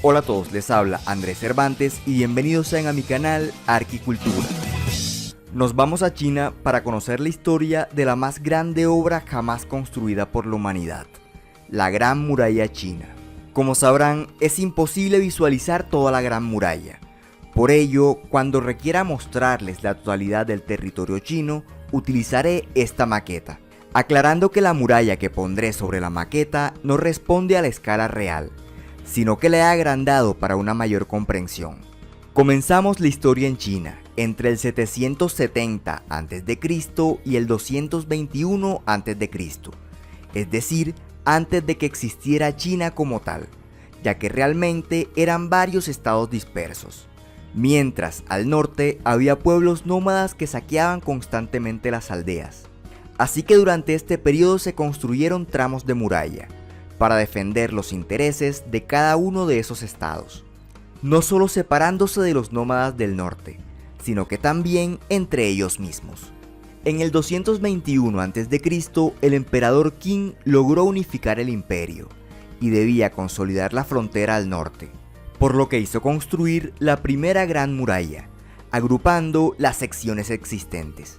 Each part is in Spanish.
Hola a todos, les habla Andrés Cervantes y bienvenidos sean a mi canal Arquicultura. Nos vamos a China para conocer la historia de la más grande obra jamás construida por la humanidad, la Gran Muralla China. Como sabrán, es imposible visualizar toda la Gran Muralla. Por ello, cuando requiera mostrarles la totalidad del territorio chino, utilizaré esta maqueta, aclarando que la muralla que pondré sobre la maqueta no responde a la escala real, sino que la he agrandado para una mayor comprensión. Comenzamos la historia en China, entre el 770 a.C. y el 221 a.C., es decir, antes de que existiera China como tal, ya que realmente eran varios estados dispersos, mientras al norte había pueblos nómadas que saqueaban constantemente las aldeas. Así que durante este periodo se construyeron tramos de muralla, para defender los intereses de cada uno de esos estados, no solo separándose de los nómadas del norte, sino que también entre ellos mismos. En el 221 a.C., el emperador Qin logró unificar el imperio, y debía consolidar la frontera al norte, por lo que hizo construir la primera Gran Muralla, agrupando las secciones existentes,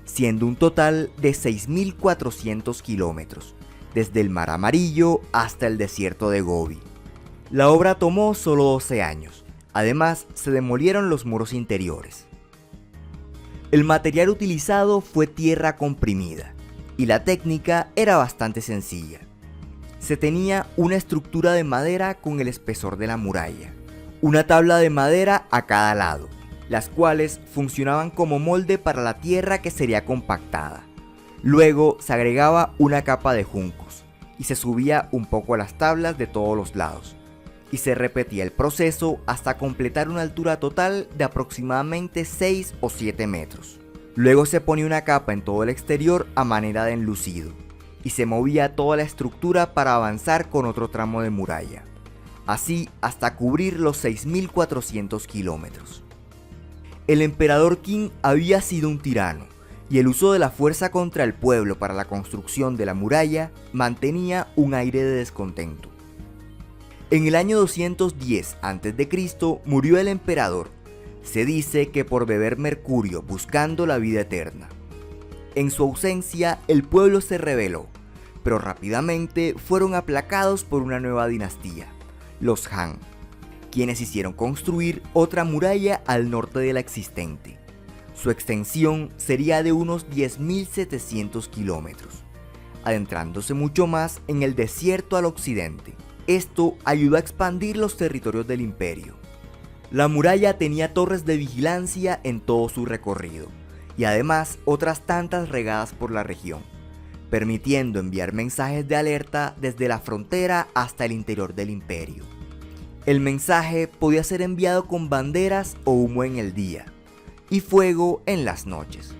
siendo un total de 6.400 kilómetros, desde el Mar Amarillo hasta el desierto de Gobi. La obra tomó solo 12 años, además se demolieron los muros interiores. El material utilizado fue tierra comprimida, y la técnica era bastante sencilla. Se tenía una estructura de madera con el espesor de la muralla, una tabla de madera a cada lado, las cuales funcionaban como molde para la tierra que sería compactada. Luego se agregaba una capa de juncos y se subía un poco a las tablas de todos los lados, y se repetía el proceso hasta completar una altura total de aproximadamente 6 o 7 metros. Luego se ponía una capa en todo el exterior a manera de enlucido, y se movía toda la estructura para avanzar con otro tramo de muralla, así hasta cubrir los 6.400 kilómetros. El emperador Qin había sido un tirano, y el uso de la fuerza contra el pueblo para la construcción de la muralla mantenía un aire de descontento. En el año 210 a.C. murió el emperador, se dice que por beber mercurio buscando la vida eterna. En su ausencia el pueblo se rebeló, pero rápidamente fueron aplacados por una nueva dinastía, los Han, quienes hicieron construir otra muralla al norte de la existente. Su extensión sería de unos 10.700 kilómetros, adentrándose mucho más en el desierto al occidente. Esto ayudó a expandir los territorios del imperio. La muralla tenía torres de vigilancia en todo su recorrido, y además otras tantas regadas por la región, permitiendo enviar mensajes de alerta desde la frontera hasta el interior del imperio. El mensaje podía ser enviado con banderas o humo en el día, y fuego en las noches.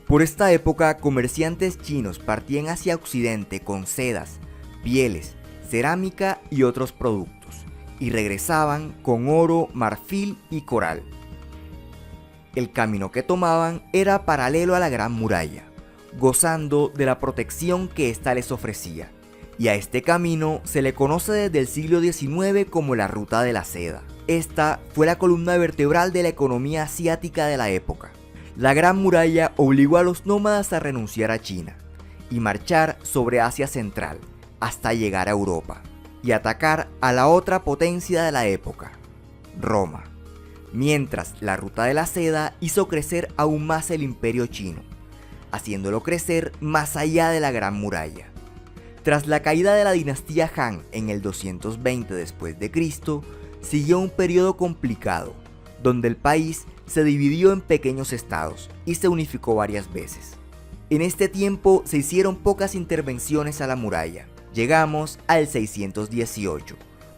Por esta época, comerciantes chinos partían hacia occidente con sedas, pieles, cerámica y otros productos, y regresaban con oro, marfil y coral. El camino que tomaban era paralelo a la Gran Muralla, gozando de la protección que ésta les ofrecía, y a este camino se le conoce desde el siglo XIX como la Ruta de la Seda. Esta fue la columna vertebral de la economía asiática de la época. La Gran Muralla obligó a los nómadas a renunciar a China y marchar sobre Asia Central hasta llegar a Europa y atacar a la otra potencia de la época, Roma. Mientras la Ruta de la Seda hizo crecer aún más el imperio chino, haciéndolo crecer más allá de la Gran Muralla. Tras la caída de la dinastía Han en el 220 después de Cristo, siguió un periodo complicado, donde el país se dividió en pequeños estados y se unificó varias veces. En este tiempo se hicieron pocas intervenciones a la muralla. Llegamos al 618,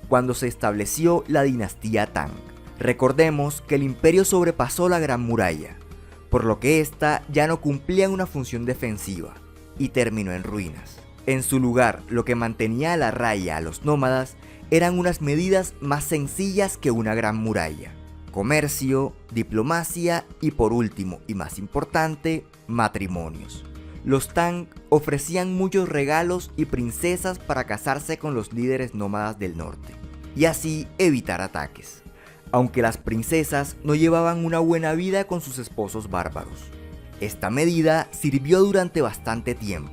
cuando se estableció la dinastía Tang. Recordemos que el imperio sobrepasó la Gran Muralla, por lo que ésta ya no cumplía una función defensiva y terminó en ruinas. En su lugar, lo que mantenía a la raya a los nómadas eran unas medidas más sencillas que una gran muralla: comercio, diplomacia y, por último y más importante, matrimonios. Los Tang ofrecían muchos regalos y princesas para casarse con los líderes nómadas del norte. y así evitar ataques, aunque las princesas no llevaban una buena vida con sus esposos bárbaros. Esta medida sirvió durante bastante tiempo,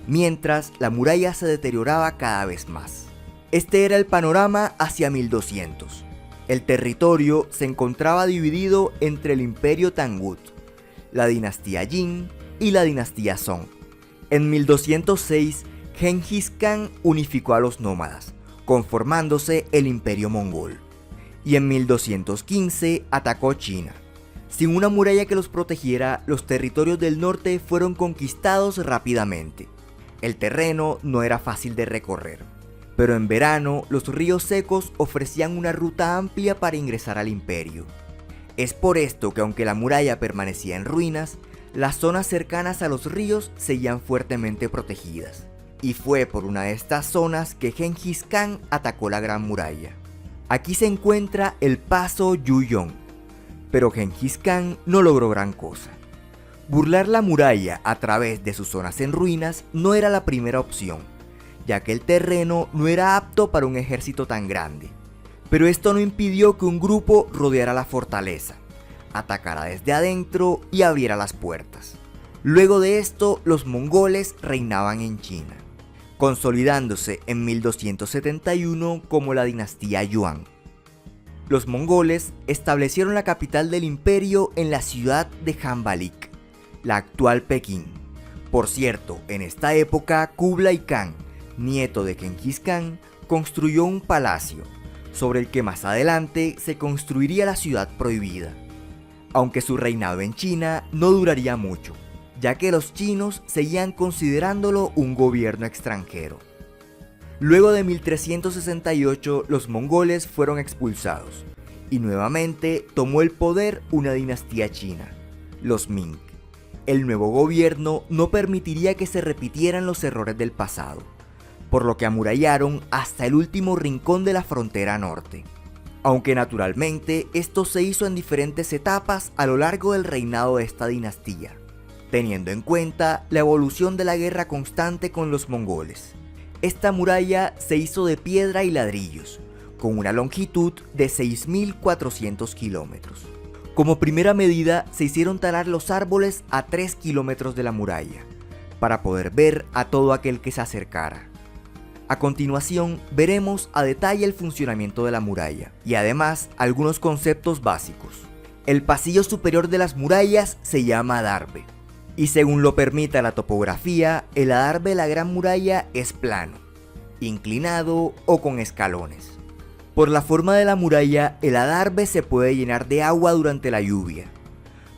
mientras la muralla se deterioraba cada vez más. Este era el panorama hacia 1200. El territorio se encontraba dividido entre el Imperio Tangut, la dinastía Jin y la dinastía Song. En 1206, Genghis Khan unificó a los nómadas, conformándose el Imperio Mongol. Y en 1215 atacó China. Sin una muralla que los protegiera, los territorios del norte fueron conquistados rápidamente. El terreno no era fácil de recorrer, pero en verano los ríos secos ofrecían una ruta amplia para ingresar al imperio. Es por esto que aunque la muralla permanecía en ruinas, las zonas cercanas a los ríos seguían fuertemente protegidas. Y fue por una de estas zonas que Genghis Khan atacó la Gran Muralla. Aquí se encuentra el paso Yuyong, pero Genghis Khan no logró gran cosa. Burlar la muralla a través de sus zonas en ruinas no era la primera opción, ya que el terreno no era apto para un ejército tan grande. Pero esto no impidió que un grupo rodeara la fortaleza, atacara desde adentro y abriera las puertas. Luego de esto, los mongoles reinaban en China, consolidándose en 1271 como la dinastía Yuan. Los mongoles establecieron la capital del imperio en la ciudad de Jambalik, la actual Pekín. Por cierto, en esta época Kublai Khan, nieto de Genghis Khan, construyó un palacio, sobre el que más adelante se construiría la ciudad prohibida. Aunque su reinado en China no duraría mucho, ya que los chinos seguían considerándolo un gobierno extranjero. Luego de 1368, los mongoles fueron expulsados, y nuevamente tomó el poder una dinastía china, los Ming. El nuevo gobierno no permitiría que se repitieran los errores del pasado, por lo que amurallaron hasta el último rincón de la frontera norte. Aunque naturalmente esto se hizo en diferentes etapas a lo largo del reinado de esta dinastía, teniendo en cuenta la evolución de la guerra constante con los mongoles. Esta muralla se hizo de piedra y ladrillos, con una longitud de 6.400 kilómetros. Como primera medida, se hicieron talar los árboles a 3 kilómetros de la muralla, para poder ver a todo aquel que se acercara. A continuación, veremos a detalle el funcionamiento de la muralla, y además algunos conceptos básicos. El pasillo superior de las murallas se llama adarve, y según lo permita la topografía, el adarve de la Gran Muralla es plano, inclinado o con escalones. Por la forma de la muralla, el adarve se puede llenar de agua durante la lluvia,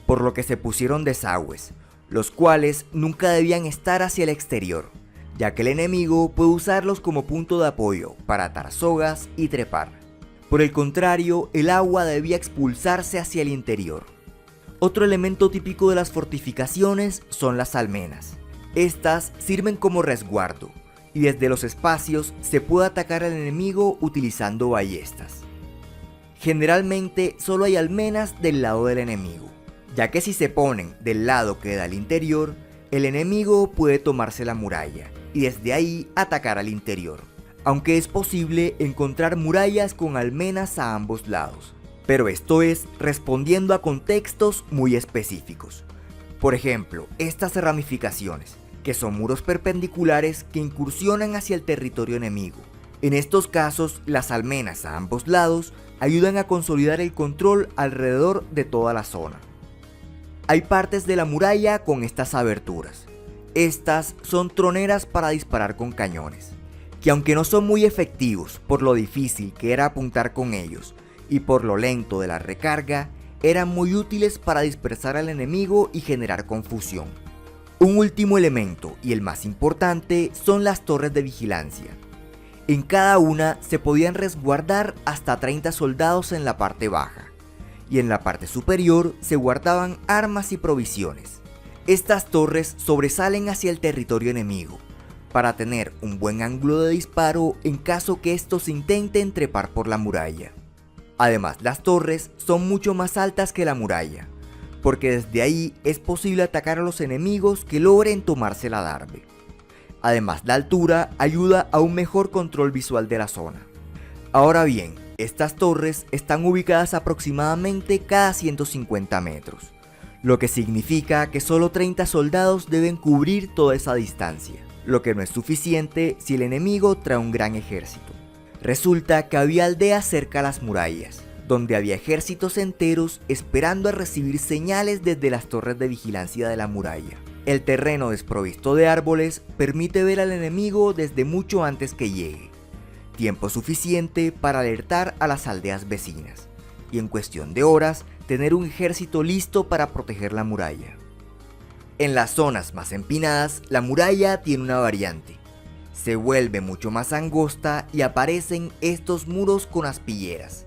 por lo que se pusieron desagües, los cuales nunca debían estar hacia el exterior, ya que el enemigo puede usarlos como punto de apoyo para atar sogas y trepar. Por el contrario, el agua debía expulsarse hacia el interior. Otro elemento típico de las fortificaciones son las almenas. Estas sirven como resguardo, y desde los espacios se puede atacar al enemigo utilizando ballestas. Generalmente solo hay almenas del lado del enemigo, ya que si se ponen del lado que da al interior, el enemigo puede tomarse la muralla y desde ahí atacar al interior, aunque es posible encontrar murallas con almenas a ambos lados, pero esto es respondiendo a contextos muy específicos. Por ejemplo, estas ramificaciones, que son muros perpendiculares que incursionan hacia el territorio enemigo. En estos casos, las almenas a ambos lados ayudan a consolidar el control alrededor de toda la zona. Hay partes de la muralla con estas aberturas. Estas son troneras para disparar con cañones, que aunque no son muy efectivos por lo difícil que era apuntar con ellos y por lo lento de la recarga, eran muy útiles para dispersar al enemigo y generar confusión. Un último elemento, y el más importante, son las torres de vigilancia. En cada una se podían resguardar hasta 30 soldados en la parte baja, y en la parte superior se guardaban armas y provisiones. Estas torres sobresalen hacia el territorio enemigo, para tener un buen ángulo de disparo en caso que estos intenten trepar por la muralla. Además, las torres son mucho más altas que la muralla, porque desde ahí es posible atacar a los enemigos que logren tomarse la adarve. Además, la altura ayuda a un mejor control visual de la zona. Ahora bien, estas torres están ubicadas aproximadamente cada 150 metros, lo que significa que solo 30 soldados deben cubrir toda esa distancia, lo que no es suficiente si el enemigo trae un gran ejército. Resulta que había aldeas cerca a las murallas, donde había ejércitos enteros esperando a recibir señales desde las torres de vigilancia de la muralla. El terreno desprovisto de árboles permite ver al enemigo desde mucho antes que llegue, tiempo suficiente para alertar a las aldeas vecinas, y en cuestión de horas tener un ejército listo para proteger la muralla. En las zonas más empinadas, la muralla tiene una variante. Se vuelve mucho más angosta y aparecen estos muros con aspilleras,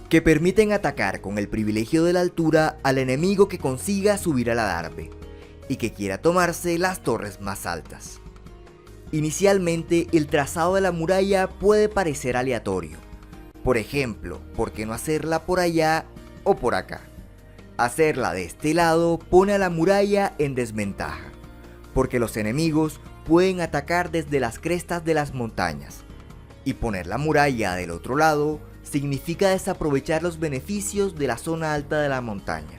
que permiten atacar con el privilegio de la altura al enemigo que consiga subir al adarve y que quiera tomarse las torres más altas. Inicialmente, el trazado de la muralla puede parecer aleatorio. Por ejemplo, ¿por qué no hacerla por allá o por acá? Hacerla de este lado pone a la muralla en desventaja, porque los enemigos pueden atacar desde las crestas de las montañas, y poner la muralla del otro lado significa desaprovechar los beneficios de la zona alta de la montaña.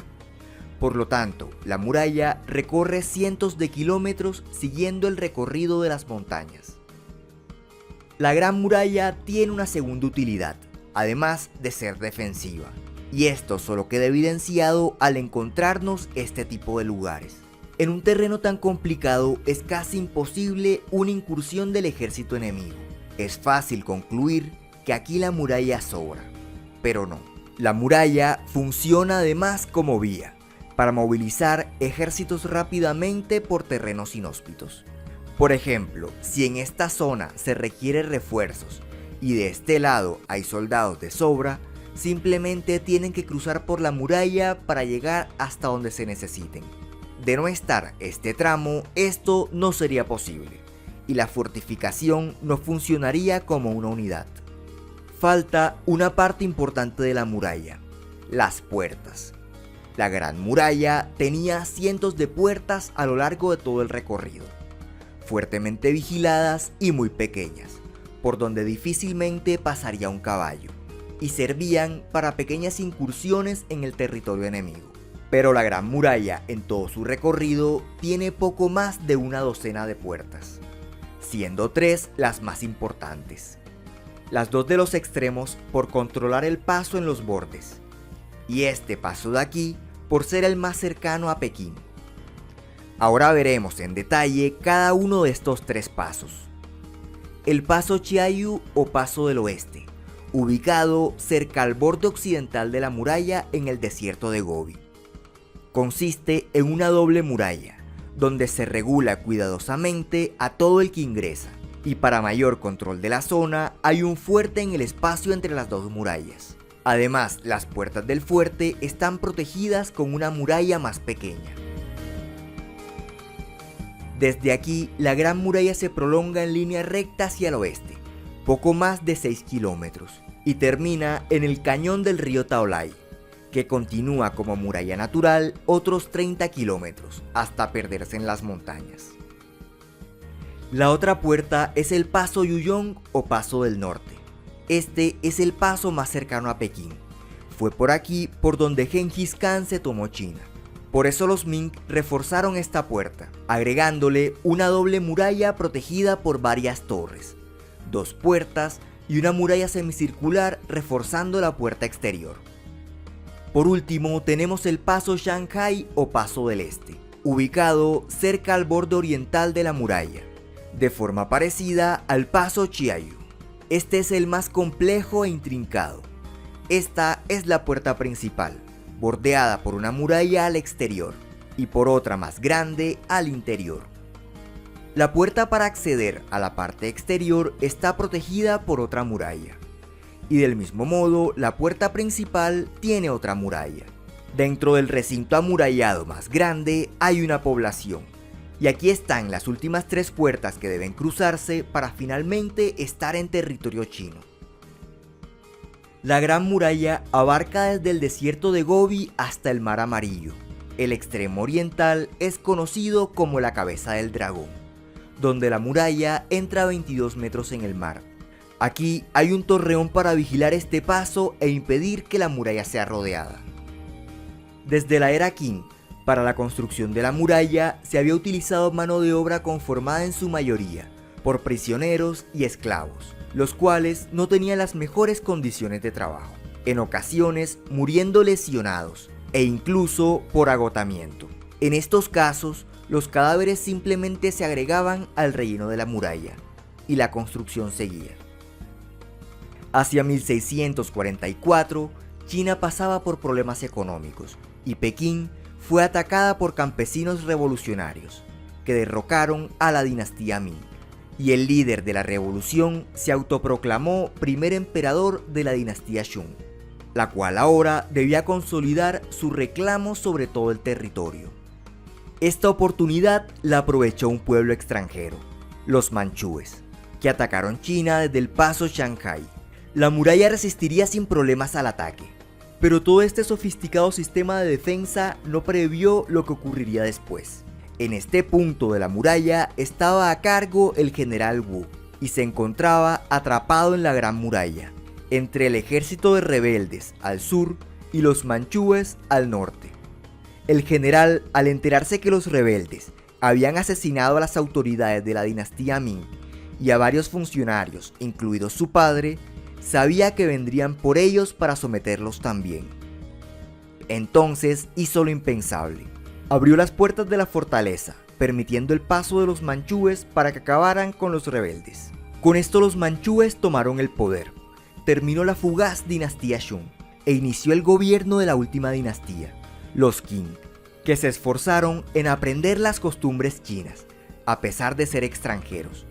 Por lo tanto, la muralla recorre cientos de kilómetros siguiendo el recorrido de las montañas. La Gran Muralla tiene una segunda utilidad, además de ser defensiva, y esto solo queda evidenciado al encontrarnos este tipo de lugares. En un terreno tan complicado es casi imposible una incursión del ejército enemigo. Es fácil concluir que aquí la muralla sobra, pero no. La muralla funciona además como vía para movilizar ejércitos rápidamente por terrenos inhóspitos. Por ejemplo, si en esta zona se requiere refuerzos y de este lado hay soldados de sobra, simplemente tienen que cruzar por la muralla para llegar hasta donde se necesiten. De no estar este tramo, esto no sería posible, y la fortificación no funcionaría como una unidad. Falta una parte importante de la muralla: las puertas. La Gran Muralla tenía cientos de puertas a lo largo de todo el recorrido, fuertemente vigiladas y muy pequeñas, por donde difícilmente pasaría un caballo, y servían para pequeñas incursiones en el territorio enemigo. Pero la Gran Muralla en todo su recorrido tiene poco más de una docena de puertas, siendo 3 las más importantes. Las 2 de los extremos por controlar el paso en los bordes, y este paso de aquí por ser el más cercano a Pekín. Ahora veremos en detalle cada uno de estos 3 pasos. El paso Chiayu o paso del oeste, ubicado cerca al borde occidental de la muralla en el desierto de Gobi. Consiste en una doble muralla, donde se regula cuidadosamente a todo el que ingresa, y para mayor control de la zona hay un fuerte en el espacio entre las 2 murallas. Además, las puertas del fuerte están protegidas con una muralla más pequeña. Desde aquí, la Gran Muralla se prolonga en línea recta hacia el oeste, poco más de 6 kilómetros, y termina en el cañón del río Taolai, que continúa como muralla natural otros 30 kilómetros, hasta perderse en las montañas. La otra puerta es el paso Yuyong o paso del norte. Este es el paso más cercano a Pekín. Fue por aquí por donde Genghis Khan se tomó China. Por eso los Ming reforzaron esta puerta, agregándole una doble muralla protegida por varias torres, 2 puertas y una muralla semicircular reforzando la puerta exterior. Por último tenemos el paso Shanghai o paso del este, ubicado cerca al borde oriental de la muralla, de forma parecida al paso Chiayu. Este es el más complejo e intrincado. Esta es la puerta principal, bordeada por una muralla al exterior y por otra más grande al interior. La puerta para acceder a la parte exterior está protegida por otra muralla, y del mismo modo la puerta principal tiene otra muralla. Dentro del recinto amurallado más grande hay una población, y aquí están las últimas 3 puertas que deben cruzarse para finalmente estar en territorio chino. La Gran Muralla abarca desde el desierto de Gobi hasta el Mar Amarillo. El extremo oriental es conocido como la Cabeza del Dragón, donde la muralla entra a 22 metros en el mar. Aquí hay un torreón para vigilar este paso e impedir que la muralla sea rodeada. Desde la era Qing, para la construcción de la muralla se había utilizado mano de obra conformada en su mayoría por prisioneros y esclavos, los cuales no tenían las mejores condiciones de trabajo, en ocasiones muriendo lesionados e incluso por agotamiento. En estos casos, los cadáveres simplemente se agregaban al relleno de la muralla y la construcción seguía. Hacia 1644, China pasaba por problemas económicos y Pekín fue atacada por campesinos revolucionarios que derrocaron a la dinastía Ming, y el líder de la revolución se autoproclamó primer emperador de la dinastía Shun, la cual ahora debía consolidar su reclamo sobre todo el territorio. Esta oportunidad la aprovechó un pueblo extranjero, los manchúes, que atacaron China desde el paso Shanghái. La muralla resistiría sin problemas al ataque, pero todo este sofisticado sistema de defensa no previó lo que ocurriría después. En este punto de la muralla estaba a cargo el general Wu y se encontraba atrapado en la Gran Muralla, entre el ejército de rebeldes al sur y los manchúes al norte. El general, al enterarse que los rebeldes habían asesinado a las autoridades de la dinastía Ming y a varios funcionarios, incluido su padre, sabía que vendrían por ellos para someterlos también. Entonces hizo lo impensable. Abrió las puertas de la fortaleza, permitiendo el paso de los manchúes para que acabaran con los rebeldes. Con esto los manchúes tomaron el poder. Terminó la fugaz dinastía Shun e inició el gobierno de la última dinastía, los Qing, que se esforzaron en aprender las costumbres chinas, a pesar de ser extranjeros,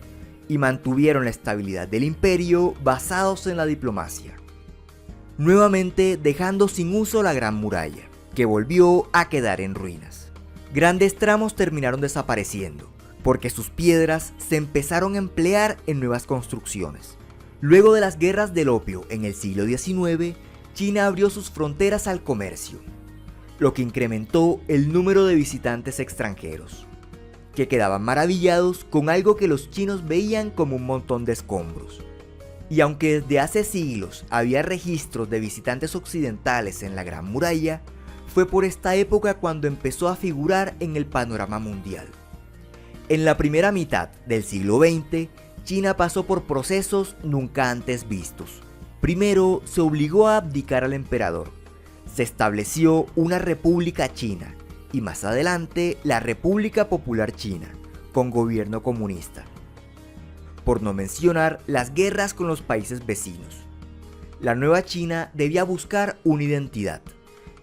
y mantuvieron la estabilidad del imperio basados en la diplomacia, nuevamente dejando sin uso la Gran Muralla, que volvió a quedar en ruinas. Grandes tramos terminaron desapareciendo, porque sus piedras se empezaron a emplear en nuevas construcciones. Luego de las guerras del opio en el siglo XIX, China abrió sus fronteras al comercio, lo que incrementó el número de visitantes extranjeros, que quedaban maravillados con algo que los chinos veían como un montón de escombros. Y aunque desde hace siglos había registros de visitantes occidentales en la Gran Muralla, fue por esta época cuando empezó a figurar en el panorama mundial. En la primera mitad del siglo XX, China pasó por procesos nunca antes vistos. Primero, se obligó a abdicar al emperador. Se estableció una república china y más adelante la República Popular China, con gobierno comunista. Por no mencionar las guerras con los países vecinos. La nueva China debía buscar una identidad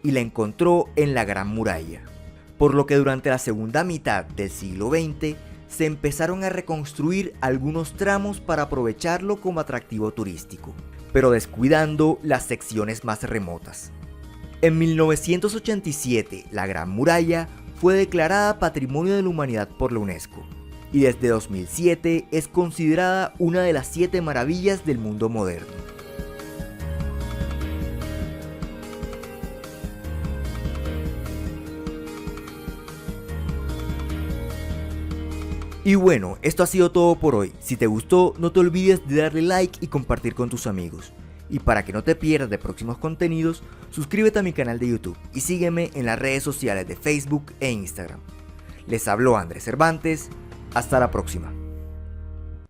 y la encontró en la Gran Muralla, por lo que durante la segunda mitad del siglo XX se empezaron a reconstruir algunos tramos para aprovecharlo como atractivo turístico, pero descuidando las secciones más remotas. En 1987, la Gran Muralla fue declarada Patrimonio de la Humanidad por la UNESCO, y desde 2007 es considerada una de las 7 maravillas del mundo moderno. Y bueno, esto ha sido todo por hoy. Si te gustó, no te olvides de darle like y compartir con tus amigos. Y para que no te pierdas de próximos contenidos, suscríbete a mi canal de YouTube y sígueme en las redes sociales de Facebook e Instagram. Les habló Andrés Cervantes, hasta la próxima.